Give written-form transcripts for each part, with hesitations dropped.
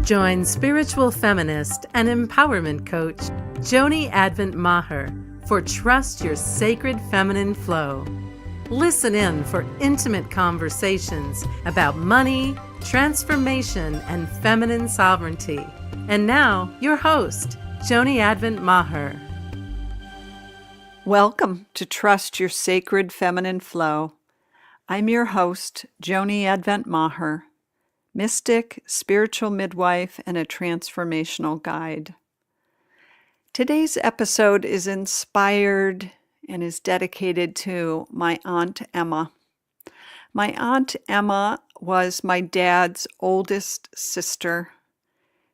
Join spiritual feminist and empowerment coach Joni Advent Maher for Trust Your Sacred Feminine Flow. Listen in for intimate conversations about money, transformation, and feminine sovereignty. And now, your host, Joni Advent Maher. Welcome to Trust Your Sacred Feminine Flow. I'm your host, Joni Advent Maher, mystic, spiritual midwife, and a transformational guide. Today's episode is inspired and is dedicated to my Aunt Emma. My Aunt Emma was my dad's oldest sister.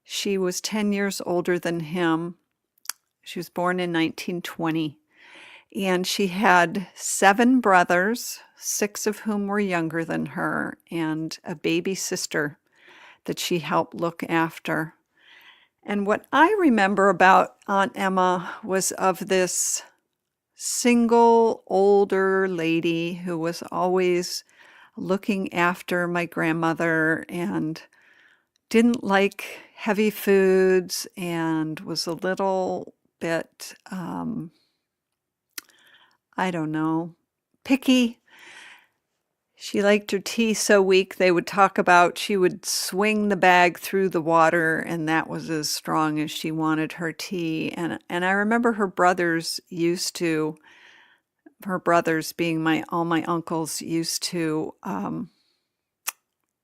She was 10 years older than him. She was born in 1920. And she had 7 brothers, 6 of whom were younger than her, and a baby sister that she helped look after. And what I remember about Aunt Emma was of this single older lady who was always looking after my grandmother and didn't like heavy foods and was a little bit picky. She liked her tea so weak they would talk about she would swing the bag through the water, and that was as strong as she wanted her tea. And I remember her brothers being all my uncles, used to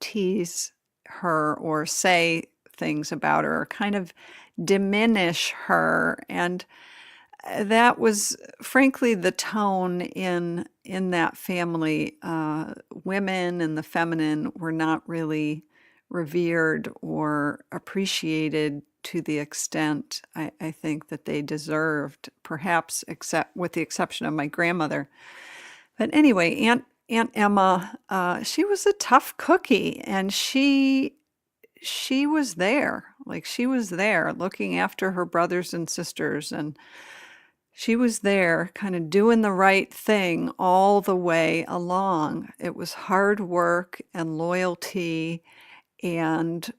tease her or say things about her, or kind of diminish her. And that was frankly the tone in that family. Women and the feminine were not really revered or appreciated to the extent I think that they deserved, perhaps except with the exception of my grandmother. But anyway, Aunt Emma, she was a tough cookie, and she was there. Like, she was there looking after her brothers and sisters, and she was there kind of doing the right thing all the way along. It was hard work and loyalty and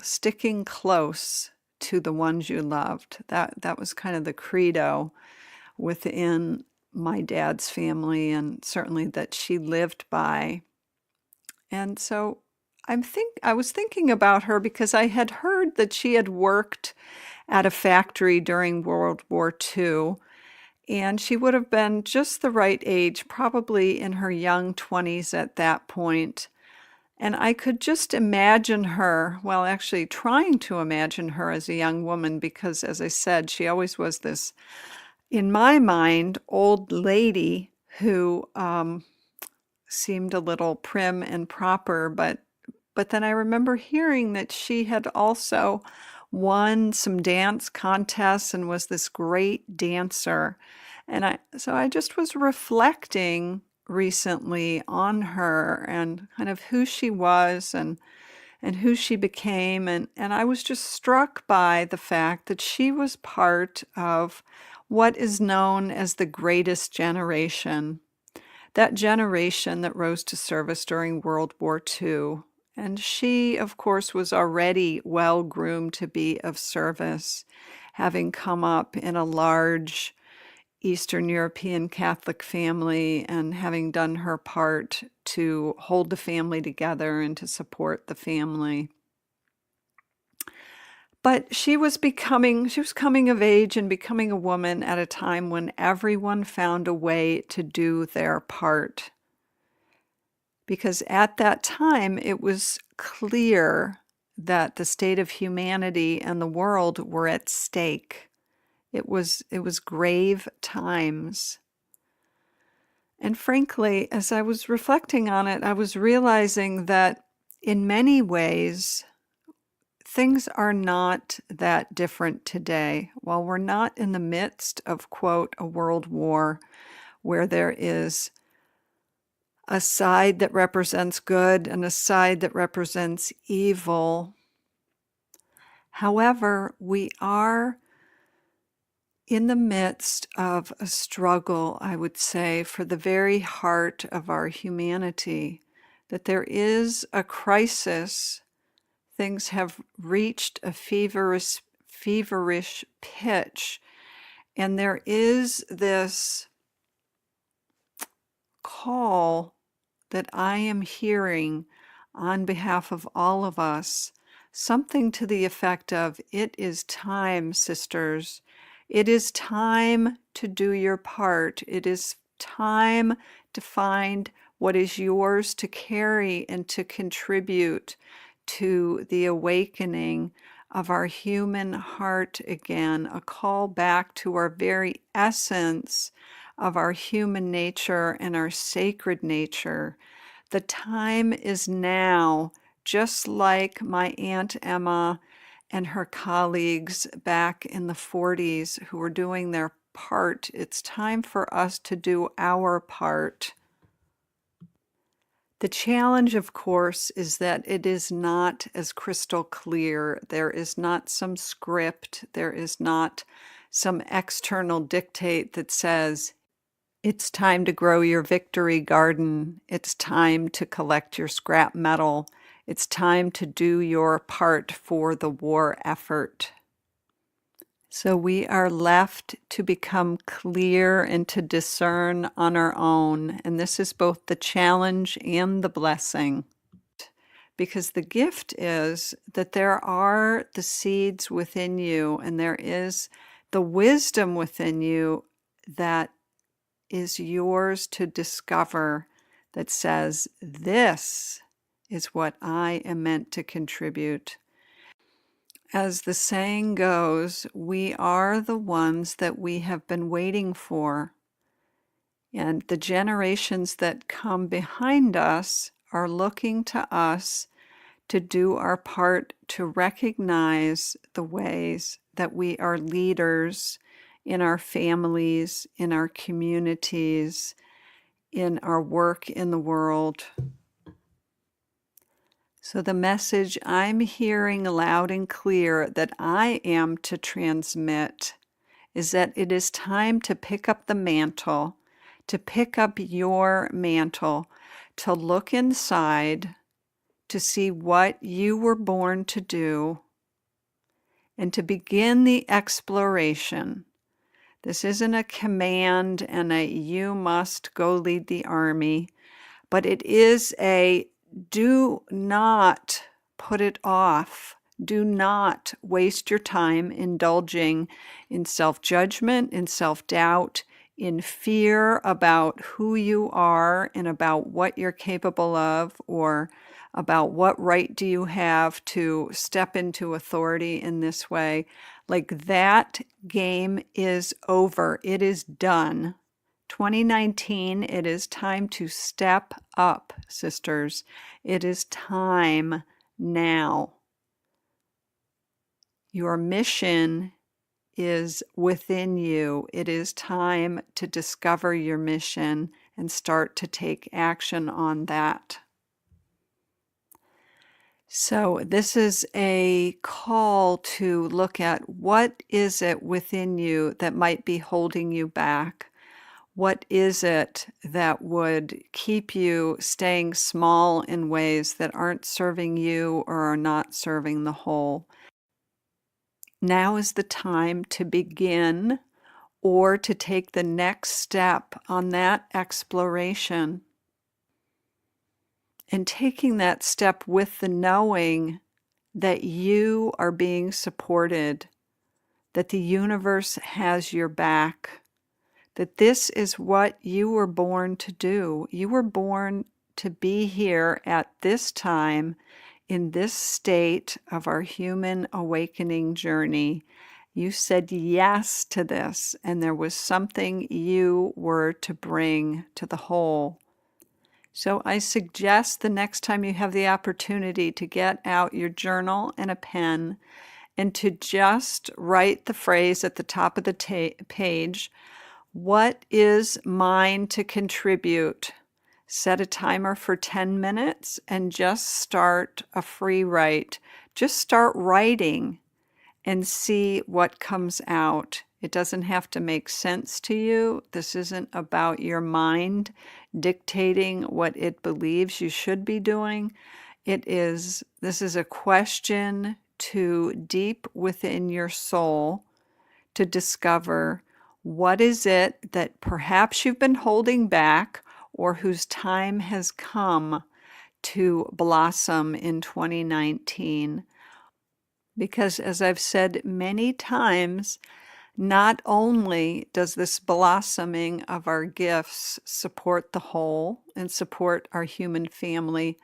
sticking close to the ones you loved. That was kind of the credo within my dad's family, and certainly that she lived by. And so I was thinking about her because I had heard that she had worked at a factory during World War II, and she would have been just the right age, probably in her young 20s at that point. And I could just imagine her, well, actually trying to imagine her as a young woman, because as I said, she always was this, in my mind, old lady who seemed a little prim and proper, but then I remember hearing that she had also won some dance contests and was this great dancer. And so I just was reflecting recently on her and kind of who she was and who she became. And I was just struck by the fact that she was part of what is known as the greatest generation, that generation that rose to service during World War II. And she, of course, was already well groomed to be of service, having come up in a large Eastern European Catholic family and having done her part to hold the family together and to support the family. But she was coming of age and becoming a woman at a time when everyone found a way to do their part. Because at that time, it was clear that the state of humanity and the world were at stake. It was grave times. And frankly, as I was reflecting on it, I was realizing that in many ways, things are not that different today. While we're not in the midst of, quote, a world war where there is a side that represents good and a side that represents evil. However, we are in the midst of a struggle, I would say, for the very heart of our humanity, that there is a crisis things have reached a feverish pitch. And there is this call that I am hearing on behalf of all of us, something to the effect of, it is time, sisters. It is time to do your part. It is time to find what is yours to carry and to contribute to the awakening of our human heart again, a call back to our very essence of our human nature and our sacred nature. The time is now, just like my Aunt Emma and her colleagues back in the 40s who were doing their part. It's time for us to do our part. The challenge, of course, is that it is not as crystal clear. There is not some script. There is not some external dictate that says, it's time to grow your victory garden. It's time to collect your scrap metal. It's time to do your part for the war effort. So we are left to become clear and to discern on our own. And this is both the challenge and the blessing. Because the gift is that there are the seeds within you, and there is the wisdom within you that is yours to discover, that says, this is what I am meant to contribute. As the saying goes, we are the ones that we have been waiting for. And the generations that come behind us are looking to us to do our part to recognize the ways that we are leaders in our families, in our communities, in our work in the world. So the message I'm hearing loud and clear that I am to transmit is that it is time to pick up the mantle, to pick up your mantle, to look inside, to see what you were born to do, and to begin the exploration. This isn't a command and a you must go lead the army, but it is a do not put it off. Do not waste your time indulging in self-judgment, in self-doubt, in fear about who you are and about what you're capable of, or about what right do you have to step into authority in this way. Like, that game is over. It is done. 2019, it is time to step up, sisters. It is time now. Your mission is within you. It is time to discover your mission and start to take action on that. So this is a call to look at what is it within you that might be holding you back. What is it that would keep you staying small in ways that aren't serving you or are not serving the whole? Now is the time to begin or to take the next step on that exploration. And taking that step with the knowing that you are being supported, that the universe has your back, that this is what you were born to do. You were born to be here at this time, in this state of our human awakening journey. You said yes to this, and there was something you were to bring to the whole. So I suggest the next time you have the opportunity to get out your journal and a pen and to just write the phrase at the top of the page, what is mine to contribute? Set a timer for 10 minutes and just start a free write. Just start writing and see what comes out. It doesn't have to make sense to you. This isn't about your mind dictating what it believes you should be doing. This is a question to deep within your soul to discover what is it that perhaps you've been holding back or whose time has come to blossom in 2019. Because as I've said many times, not only does this blossoming of our gifts support the whole and support our human family,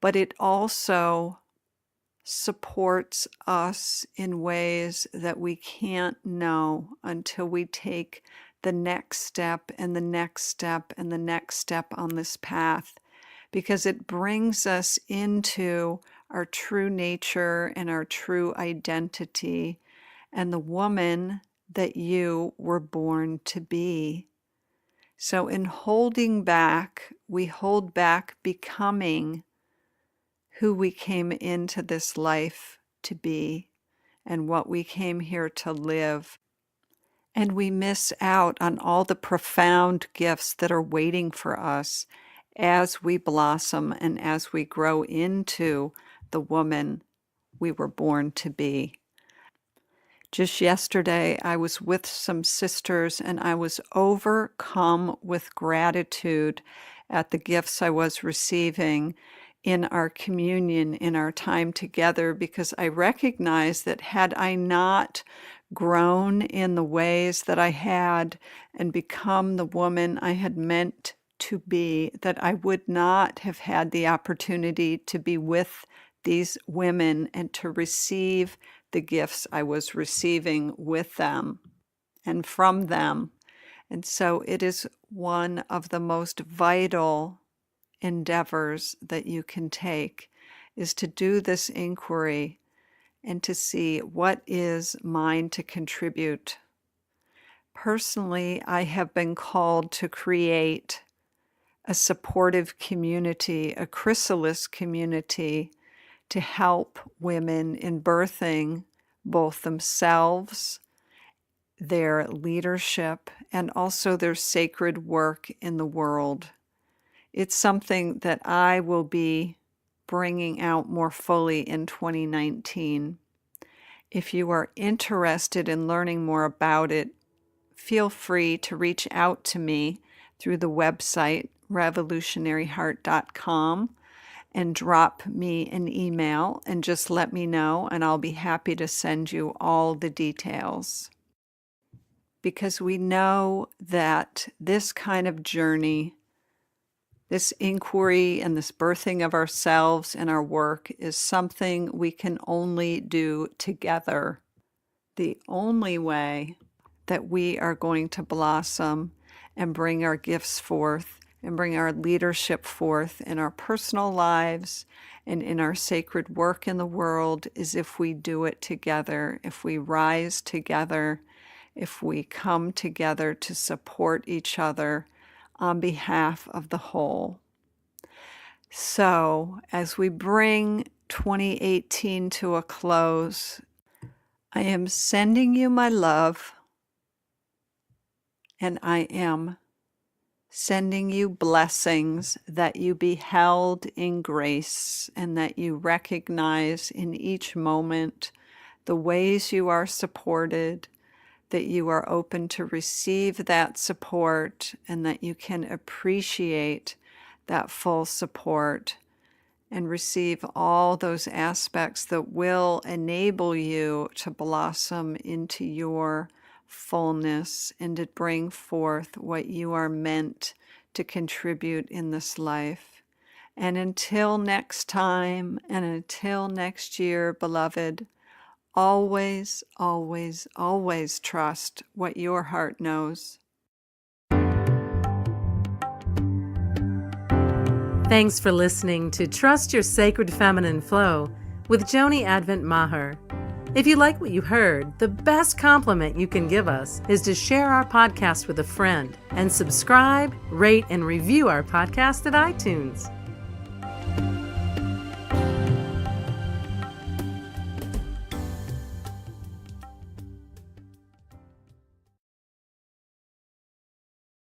but it also supports us in ways that we can't know until we take the next step and the next step and the next step on this path, because it brings us into our true nature and our true identity and the woman that you were born to be. So in holding back, we hold back becoming who we came into this life to be and what we came here to live. And we miss out on all the profound gifts that are waiting for us as we blossom and as we grow into the woman we were born to be. Just yesterday, I was with some sisters and I was overcome with gratitude at the gifts I was receiving in our communion, in our time together, because I recognized that had I not grown in the ways that I had and become the woman I had meant to be, that I would not have had the opportunity to be with these women and to receive the gifts I was receiving with them and from them. And so it is one of the most vital endeavors that you can take, is to do this inquiry and to see what is mine to contribute. Personally, I have been called to create a supportive community, a chrysalis community, to help women in birthing both themselves, their leadership, and also their sacred work in the world. It's something that I will be bringing out more fully in 2019. If you are interested in learning more about it, feel free to reach out to me through the website revolutionaryheart.com and drop me an email and just let me know, and I'll be happy to send you all the details. Because we know that this kind of journey, this inquiry and this birthing of ourselves and our work is something we can only do together. The only way that we are going to blossom and bring our gifts forth and bring our leadership forth in our personal lives and in our sacred work in the world is if we do it together, if we rise together, if we come together to support each other on behalf of the whole. So, as we bring 2018 to a close, I am sending you my love, and I am sending you blessings that you be held in grace and that you recognize in each moment the ways you are supported, that you are open to receive that support, and that you can appreciate that full support and receive all those aspects that will enable you to blossom into your fullness and to bring forth what you are meant to contribute in this life. And until next time, and until next year, beloved, always, always, always trust what your heart knows. Thanks for listening to Trust Your Sacred Feminine Flow with Joni Advent Maher. If you like what you heard, the best compliment you can give us is to share our podcast with a friend and subscribe, rate, and review our podcast at iTunes.